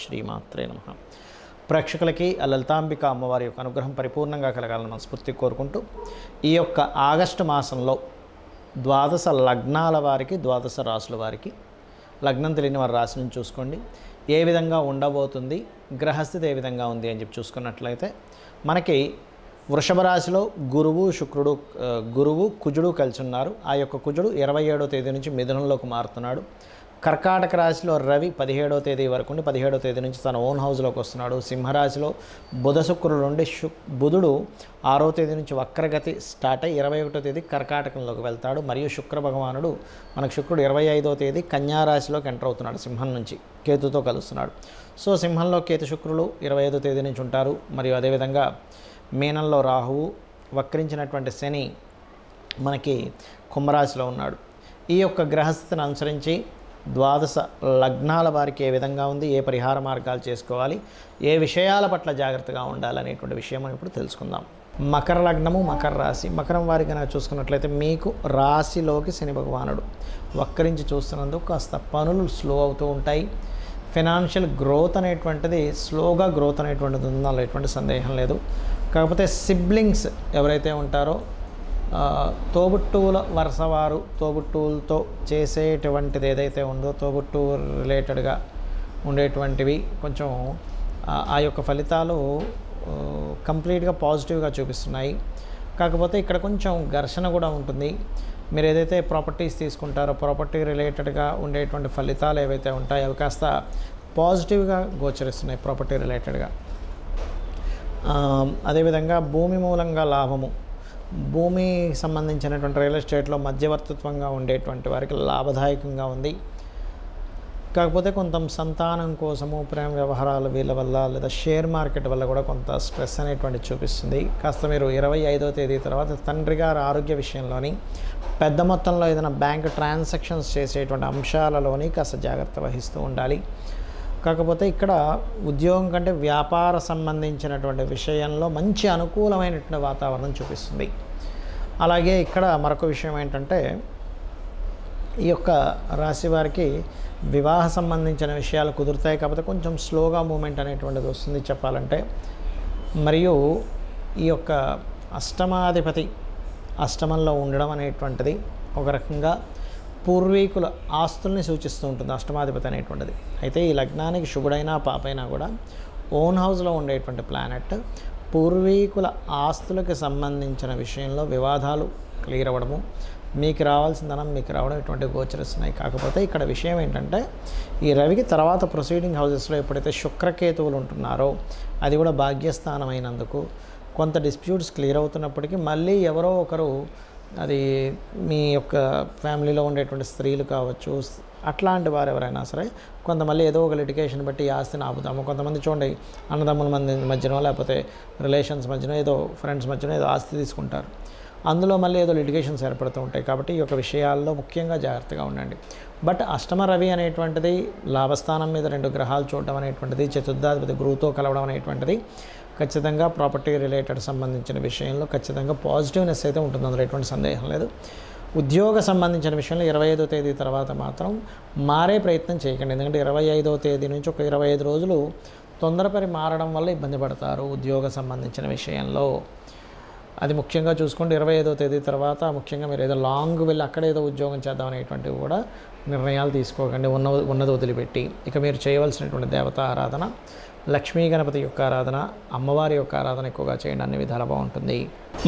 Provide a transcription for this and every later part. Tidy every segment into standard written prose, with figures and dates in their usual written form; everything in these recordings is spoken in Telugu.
శ్రీమాత్రే నమః. ప్రేక్షకులకి ఆ లలితాంబిక అమ్మవారి యొక్క అనుగ్రహం పరిపూర్ణంగా కలగాలని మనస్ఫూర్తిగా కోరుకుంటూ, ఈ యొక్క ఆగస్టు మాసంలో ద్వాదశ లగ్నాల వారికి, ద్వాదశ రాశుల వారికి, లగ్నం తెలియని వారి రాశి నుంచి చూసుకోండి ఏ విధంగా ఉండబోతుంది, గ్రహస్థితి ఏ విధంగా ఉంది అని చెప్పి చూసుకున్నట్లయితే మనకి వృషభ రాశిలో గురువు కుజుడు కలిసి ఉన్నారు. ఆ యొక్క కుజుడు 27వ తేదీ నుంచి మిథునంలోకి మారుతున్నాడు. కర్కాటక రాశిలో రవి 17వ తేదీ వరకు ఉండి 17వ తేదీ నుంచి తన ఓన్ హౌస్లోకి వస్తున్నాడు. సింహరాశిలో బుధ శుక్రుడు ఉండి బుధుడు 6వ తేదీ నుంచి వక్రగతి స్టార్ట్ అయ్యి 21వ తేదీ కర్కాటకంలోకి వెళ్తాడు. మరియు శుక్ర భగవానుడు శుక్రుడు 25వ తేదీ కన్యారాశిలోకి ఎంటర్ అవుతున్నాడు. సింహం నుంచి కేతుతో కలుస్తున్నాడు. సో సింహంలో కేతు శుక్రులు 25వ తేదీ నుంచి ఉంటారు. మరియు అదేవిధంగా మీనంలో రాహువు, వక్రించినటువంటి శని మనకి కుంభరాశిలో ఉన్నాడు. ఈ యొక్క గ్రహస్థితిని అనుసరించి ద్వాదశ లగ్నాల వారికి ఏ విధంగా ఉంది, ఏ పరిహార మార్గాలు చేసుకోవాలి, ఏ విషయాల పట్ల జాగ్రత్తగా ఉండాలనేటువంటి విషయం మనం ఇప్పుడు తెలుసుకుందాం. మకర లగ్నము, మకర రాశి. మకరం వారికి కనుక చూసుకున్నట్లయితే మీకు రాశిలోకి శని భగవానుడు వక్రించి చూస్తున్నందుకు కాస్త పనులు స్లో అవుతూ ఉంటాయి. ఫైనాన్షియల్ గ్రోత్ అనేటువంటిది స్లోగా గ్రోత్ అనేటువంటిది ఉందో ఎటువంటి సందేహం లేదు. కాకపోతే సిబ్లింగ్స్ ఎవరైతే ఉంటారో తోబుట్టువుల వరుసవారు, తోబుట్టువులతో చేసేటువంటిది ఏదైతే ఉందో తోబుట్టువు రిలేటెడ్గా ఉండేటువంటివి కొంచెం ఆ యొక్క ఫలితాలు కంప్లీట్గా పాజిటివ్గా చూపిస్తున్నాయి. కాకపోతే ఇక్కడ కొంచెం ఘర్షణ కూడా ఉంటుంది. మీరు ఏదైతే ప్రాపర్టీస్ తీసుకుంటారో ప్రాపర్టీ రిలేటెడ్గా ఉండేటువంటి ఫలితాలు ఏవైతే ఉంటాయో అవి కాస్త పాజిటివ్గా గోచరిస్తున్నాయి ప్రాపర్టీ రిలేటెడ్గా. అదేవిధంగా భూమి మూలంగా లాభము, భూమి సంబంధించినటువంటి రియల్ ఎస్టేట్లో మధ్యవర్తిత్వంగా ఉండేటువంటి వారికి లాభదాయకంగా ఉంది. కాకపోతే కొంత సంతానం కోసము ప్రేమ వ్యవహారాలు వీళ్ళ వల్ల లేదా షేర్ మార్కెట్ వల్ల కూడా కొంత స్ట్రెస్ అనేటువంటి చూపిస్తుంది. కాస్త మీరు 25వ తేదీ తర్వాత తండ్రి గారి ఆరోగ్య విషయంలోని, పెద్ద మొత్తంలో ఏదైనా బ్యాంక్ ట్రాన్సాక్షన్స్ చేసేటువంటి అంశాలలోని కాస్త జాగ్రత్త వహిస్తూ ఉండాలి. కాకపోతే ఇక్కడ ఉద్యోగం కంటే వ్యాపార సంబంధించినటువంటి విషయంలో మంచి అనుకూలమైనటువంటి వాతావరణం చూపిస్తుంది. అలాగే ఇక్కడ మరొక విషయం ఏంటంటే ఈ యొక్క రాశి వారికి వివాహ సంబంధించిన విషయాలు కుదురుతాయి. కాకపోతే కొంచెం స్లోగా మూమెంట్ అనేటువంటిది వస్తుంది చెప్పాలంటే. మరియు ఈ యొక్క అష్టమాధిపతి అష్టమంలో ఉండడం అనేటువంటిది ఒక రకంగా పూర్వీకుల ఆస్తుల్ని సూచిస్తూ ఉంటుంది అష్టమాధిపతి అనేటువంటిది. అయితే ఈ లగ్నానికి శుభుడైనా పాపైనా కూడా ఓన్ హౌస్లో ఉండేటువంటి ప్లానెట్ పూర్వీకుల ఆస్తులకు సంబంధించిన విషయంలో వివాదాలు క్లియర్ అవ్వడము, మీకు రావాల్సిన ధనం మీకు రావడం ఇటువంటి గోచరిస్తున్నాయి. కాకపోతే ఇక్కడ విషయం ఏంటంటే ఈ రవికి తర్వాత ప్రొసీడింగ్ హౌసెస్లో ఎప్పుడైతే శుక్రకేతువులు ఉంటున్నారో అది కూడా భాగ్యస్థానం అయినందుకు కొంత డిస్ప్యూట్స్ క్లియర్ అవుతున్నప్పటికీ మళ్ళీ ఎవరో ఒకరు, అది మీ యొక్క ఫ్యామిలీలో ఉండేటువంటి స్త్రీలు కావచ్చు, అట్లాంటి వారు ఎవరైనా సరే కొంత మళ్ళీ ఏదో ఒక లిటిగేషన్ బట్టి ఈ ఆస్తిని ఆపుతాము. కొంతమంది చూడండి అన్నదమ్ముల మధ్యనో లేకపోతే రిలేషన్స్ మధ్యనో ఏదో ఫ్రెండ్స్ మధ్యనో ఏదో ఆస్తి తీసుకుంటారు. అందులో మళ్ళీ ఏదో లిటిగేషన్స్ ఏర్పడుతూ ఉంటాయి. కాబట్టి ఈ యొక్క విషయాల్లో ముఖ్యంగా జాగ్రత్తగా ఉండండి. బట్ అష్టమ రవి అనేటువంటిది లాభస్థానం మీద 2 గ్రహాలు చూడడం అనేటువంటిది, చతుర్థాధిపతి గురువుతో కలవడం అనేటువంటిది ఖచ్చితంగా ప్రాపర్టీ రిలేటెడ్ సంబంధించిన విషయంలో ఖచ్చితంగా పాజిటివ్నెస్ అయితే ఉంటుంది, అందులో ఎటువంటి సందేహం లేదు. ఉద్యోగ సంబంధించిన విషయంలో 25వ తేదీ తర్వాత మాత్రం మారే ప్రయత్నం చేయకండి. ఎందుకంటే 25వ తేదీ నుంచి ఒక 25 రోజులు తొందరపడి మారడం వల్ల ఇబ్బంది పడతారు ఉద్యోగ సంబంధించిన విషయంలో. అది ముఖ్యంగా చూసుకోండి. 25వ తేదీ తర్వాత ముఖ్యంగా మీరు ఏదో లాంగ్ వెళ్ళి అక్కడ ఏదో ఉద్యోగం చేద్దాం అనేటువంటివి కూడా నిర్ణయాలు తీసుకోకండి, ఉన్నది వదిలిపెట్టి. ఇక మీరు చేయవలసినటువంటి దేవతా ఆరాధన లక్ష్మీ గణపతి యొక్క ఆరాధన, అమ్మవారి యొక్క ఆరాధన ఎక్కువగా చేయండి, అన్ని విధాలు బాగుంటుంది.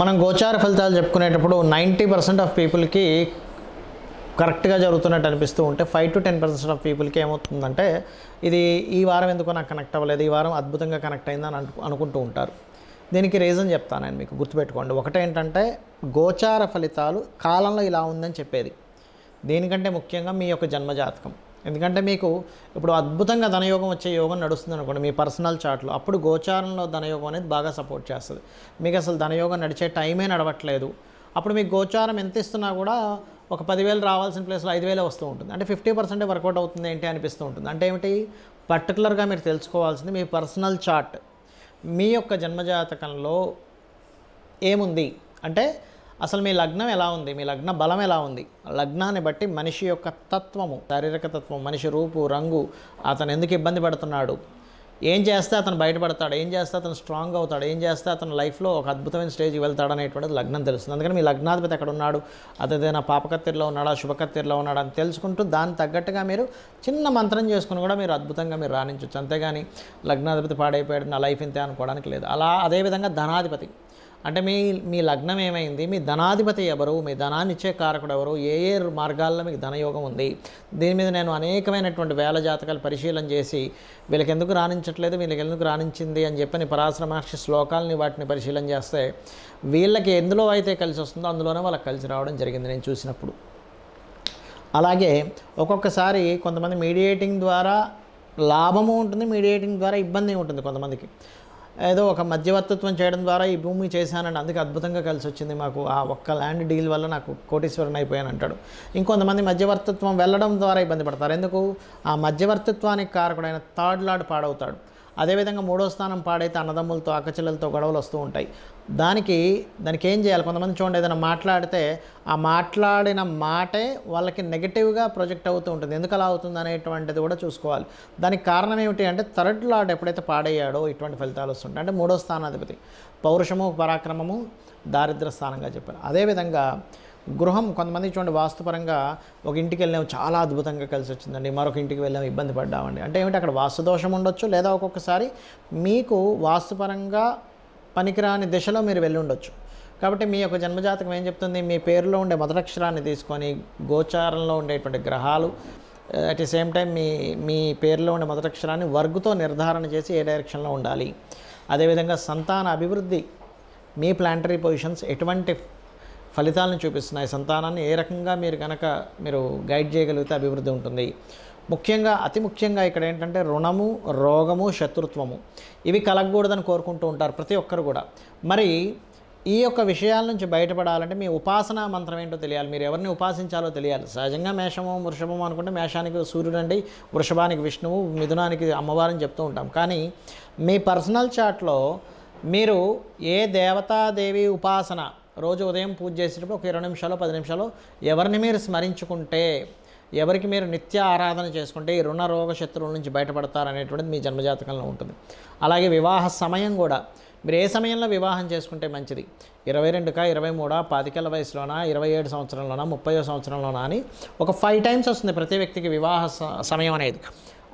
మనం గోచార ఫలితాలు చెప్పుకునేటప్పుడు 90% ఆఫ్ పీపుల్కి కరెక్ట్గా జరుగుతున్నట్టు అనిపిస్తూ ఉంటే 5 to 10% ఆఫ్ పీపుల్కి ఏమవుతుందంటే ఇది ఈ వారం ఎందుకో నాకు కనెక్ట్ అవ్వలేదు, ఈ వారం అద్భుతంగా కనెక్ట్ అయిందని అనుకుంటూ ఉంటారు. దీనికి రీజన్ చెప్తాను నేను మీకు, గుర్తుపెట్టుకోండి. ఒకటేంటంటే గోచార ఫలితాలు కాలంలో ఇలా ఉందని చెప్పేది, దీనికంటే ముఖ్యంగా మీ యొక్క జన్మజాతకం. ఎందుకంటే మీకు ఇప్పుడు అద్భుతంగా ధనయోగం వచ్చే యోగం నడుస్తుంది అనుకోండి మీ పర్సనల్ చార్ట్లో, అప్పుడు గోచారంలో ధనయోగం అనేది బాగా సపోర్ట్ చేస్తుంది. మీకు అసలు ధనయోగం నడిచే టైమే నడవట్లేదు, అప్పుడు మీకు గోచారం ఎంత ఇస్తున్నా కూడా ఒక 10,000 రావాల్సిన ప్లేస్లో 5,000 వస్తూ ఉంటుంది. అంటే 50% వర్కౌట్ అవుతుంది ఏంటి అనిపిస్తూ ఉంటుంది. అంటే ఏమిటి, పర్టికులర్గా మీరు తెలుసుకోవాల్సింది మీ పర్సనల్ చార్ట్, మీ యొక్క జన్మజాతకంలో ఏముంది అంటే అసలు మీ లగ్నం ఎలా ఉంది, మీ లగ్న బలం ఎలా ఉంది. లగ్నాన్ని బట్టి మనిషి యొక్క తత్వము, శారీరక తత్వం, మనిషి రూపు రంగు, అతను ఎందుకు ఇబ్బంది పడుతున్నాడు, ఏం చేస్తే అతను బయటపడతాడు, ఏం చేస్తే అతను స్ట్రాంగ్ అవుతాడు, ఏం చేస్తే అతను లైఫ్లో ఒక అద్భుతమైన స్టేజ్కి వెళ్తాడు అనేటువంటిది లగ్నం తెలుస్తుంది. అందుకని మీ లగ్నాధిపతి ఎక్కడ ఉన్నాడు, అదేదైనా పాపకత్తెరలో ఉన్నాడా శుభకత్తెరలో ఉన్నాడా అని తెలుసుకుంటూ దానికి తగ్గట్టుగా మీరు చిన్న మంత్రం చేసుకుని కూడా మీరు అద్భుతంగా మీరు రాణించవచ్చు. అంతేగాని లగ్నాధిపతి పాడైపోయాడు నా లైఫ్ ఇంతే అనుకోవడానికి లేదు. అదేవిధంగా ధనాధిపతి అంటే మీ లగ్నం ఏమైంది, మీ ధనాధిపతి ఎవరు, మీ ధనాన్ని ఇచ్చే కారకుడు ఎవరు, ఏ మార్గాల్లో మీకు ధనయోగం ఉంది, దీని మీద నేను అనేకమైనటువంటి వేల జాతకాలు పరిశీలన చేసి వీళ్ళకి ఎందుకు రాణించట్లేదు, వీళ్ళకి ఎందుకు రాణించింది అని చెప్పని పరాశర మహర్షి శ్లోకాలని వాటిని పరిశీలన చేస్తే వీళ్ళకి ఎందులో అయితే కలిసి వస్తుందో అందులోనే వాళ్ళకి కలిసి రావడం జరిగింది నేను చూసినప్పుడు. అలాగే ఒక్కొక్కసారి కొంతమంది మీడియేటింగ్ ద్వారా లాభము ఉంటుంది, మీడియేటింగ్ ద్వారా ఇబ్బంది ఉంటుంది. కొంతమందికి ఏదో ఒక మధ్యవర్తిత్వం చేయడం ద్వారా ఈ భూమి చేశానని అందుకే అద్భుతంగా కలిసి వచ్చింది మాకు, ఆ ఒక్క ల్యాండ్ డీల్ వల్ల నాకు కోటీశ్వరుని అయిపోయాను అంటాడు. ఇంకొంతమంది మధ్యవర్తిత్వం వెళ్ళడం ద్వారా ఇబ్బంది పడతారు. ఎందుకు, ఆ మధ్యవర్తిత్వానికి కారకుడైన థర్డ్ లార్డ్ పాడవుతాడు. అదేవిధంగా మూడో స్థానం పాడైతే అన్నదమ్ములతో అక్కచెల్లెలతో గొడవలు వస్తూ ఉంటాయి. దానికి ఏం చేయాలి, కొంతమంది చూడండి ఏదైనా మాట్లాడితే ఆ మాట్లాడిన మాటే వాళ్ళకి నెగిటివ్గా ప్రొజెక్ట్ అవుతూ ఉంటుంది. ఎందుకు అలా అవుతుంది అనేటువంటిది కూడా చూసుకోవాలి. దానికి కారణం ఏమిటి అంటే థర్డ్ లార్డ్ ఎప్పుడైతే పాడయ్యాడో ఇటువంటి ఫలితాలు వస్తుంటాయి. అంటే మూడో స్థానాధిపతి పౌరుషము పరాక్రమము దారిద్ర స్థానంగా చెప్పారు. అదేవిధంగా గృహం, కొంతమంది చూడండి వాస్తుపరంగా ఒక ఇంటికి వెళ్ళాము చాలా అద్భుతంగా కలిసి వచ్చిందండి, మరొక ఇంటికి వెళ్ళాము ఇబ్బంది పడ్డామండి. అంటే ఏమిటి, అక్కడ వాస్తు దోషం ఉండొచ్చు, లేదా ఒక్కొక్కసారి మీకు వాస్తుపరంగా పనికిరాని దిశలో మీరు వెళ్ళి ఉండొచ్చు. కాబట్టి మీ యొక్క జన్మజాతకం ఏం చెప్తుంది, మీ పేరులో ఉండే మొదటక్షరాన్ని తీసుకొని గోచారంలో ఉండేటువంటి గ్రహాలు అట్ ది సేమ్ టైం మీ పేరులో ఉండే మొదటక్షరాన్ని వర్గుతో నిర్ధారణ చేసి ఏ డైరెక్షన్లో ఉండాలి. అదేవిధంగా సంతాన అభివృద్ధి, మీ ప్లానటరీ పొజిషన్స్ ఎటువంటి ఫలితాలను చూపిస్తున్నాయి, సంతానాన్ని ఏ రకంగా మీరు గైడ్ చేయగలిగితే అభివృద్ధి ఉంటుంది. ముఖ్యంగా అతి ముఖ్యంగా ఇక్కడ ఏంటంటే రుణము, రోగము, శత్రుత్వము ఇవి కలగకూడదని కోరుకుంటూ ఉంటారు ప్రతి ఒక్కరు కూడా. మరి ఈ యొక్క విషయాల నుంచి బయటపడాలంటే మీ ఉపాసనా మంత్రం ఏంటో తెలియాలి, మీరు ఎవరిని ఉపాసించాలో తెలియాలి. సహజంగా మేషము వృషభము అనుకుంటే మేషానికి సూర్యుడు అండి, వృషభానికి విష్ణువు, మిథునానికి అమ్మవారిని చెప్తూ ఉంటాం. కానీ మీ పర్సనల్ చార్ట్లో మీరు ఏ దేవతాదేవి ఉపాసన రోజు ఉదయం పూజ చేసేటప్పుడు ఒక 20 నిమిషాలు 10 నిమిషాలు ఎవరిని మీరు స్మరించుకుంటే, ఎవరికి మీరు నిత్య ఆరాధన చేసుకుంటే ఈ రుణ రోగ శత్రువుల నుంచి బయటపడతారనేటువంటిది మీ జన్మజాతకంలో ఉంటుంది. అలాగే వివాహ సమయం కూడా మీరు ఏ సమయంలో వివాహం చేసుకుంటే మంచిది, 22కా 23 25 వయసులోనా 27 సంవత్సరంలోనా 30 సంవత్సరంలోనా అని ఒక 5 టైమ్స్ వస్తుంది ప్రతి వ్యక్తికి వివాహ సమయం అనేది.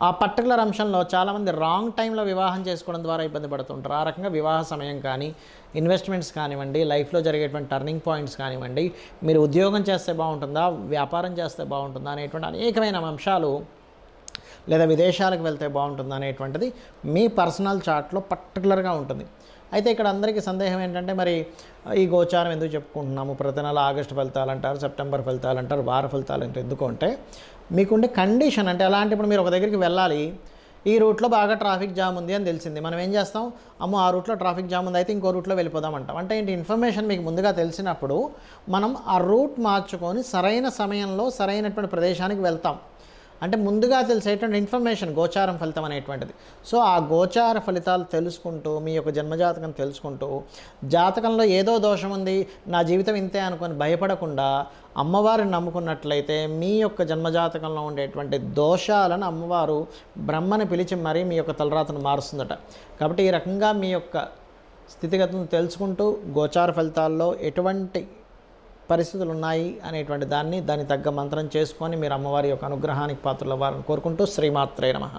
ఆ పర్టికులర్ అంశంలో చాలామంది రాంగ్ టైంలో వివాహం చేసుకోవడం ద్వారా ఇబ్బంది పడుతుంటారు. ఆ రకంగా వివాహ సమయం కానీ, ఇన్వెస్ట్మెంట్స్ కానివ్వండి, లైఫ్లో జరిగేటువంటి టర్నింగ్ పాయింట్స్ కానివ్వండి, మీరు ఉద్యోగం చేస్తే బాగుంటుందా, వ్యాపారం చేస్తే బాగుంటుందా అనేటువంటి అనేకమైన అంశాలు, లేదా విదేశాలకు వెళ్తే బాగుంటుందా అనేటువంటిది మీ పర్సనల్ చార్ట్లో పర్టికులర్గా ఉంటుంది. అయితే ఇక్కడ అందరికీ సందేహం ఏంటంటే మరి ఈ గోచారం ఎందుకు చెప్పుకుంటున్నాము, ప్రతి నెల ఆగస్టు ఫలితాలు అంటారు, సెప్టెంబర్ ఫలితాలు అంటారు, వార ఫలితాలు అంటే ఎందుకు అంటే మీకుండే కండిషన్ అంటే ఎలాంటి, ఇప్పుడు మీరు ఒక దగ్గరికి వెళ్ళాలి, ఈ రూట్లో బాగా ట్రాఫిక్ జామ్ ఉంది అని తెలిసింది, మనం ఏం చేస్తాం, అమ్మో ఆ రూట్లో ట్రాఫిక్ జామ్ ఉంది అయితే ఇంకో రూట్లో వెళ్ళిపోదాం అంటాం. అంటే ఏంటి, ఇన్ఫర్మేషన్ మీకు ముందుగా తెలిసినప్పుడు మనం ఆ రూట్ మార్చుకొని సరైన సమయంలో సరైనటువంటి ప్రదేశానికి వెళ్తాం. అంటే ముందుగా తెలిసేటువంటి ఇన్ఫర్మేషన్ గోచారం ఫలితం అనేటువంటిది. సో ఆ గోచార ఫలితాలు తెలుసుకుంటూ మీ యొక్క జన్మజాతకం తెలుసుకుంటూ జాతకంలో ఏదో దోషం ఉంది నా జీవితం ఇంతే అనుకొని భయపడకుండా అమ్మవారిని నమ్ముకున్నట్లయితే మీ యొక్క జన్మజాతకంలో ఉండేటువంటి దోషాలను అమ్మవారు బ్రహ్మని పిలిచి మరీ మీ యొక్క తలరాతను మారుస్తుందట. కాబట్టి ఈ రకంగా మీ యొక్క స్థితిగతులను తెలుసుకుంటూ గోచార ఫలితాల్లో ఎటువంటి పరిస్థితులు ఉన్నాయి అనేటువంటి దాన్ని తగ్గ మంత్రం చేసుకొని మీరు అమ్మవారి యొక్క అనుగ్రహానికి పాత్రలు అవ్వాలని కోరుకుంటూ శ్రీమాత్రే నమః.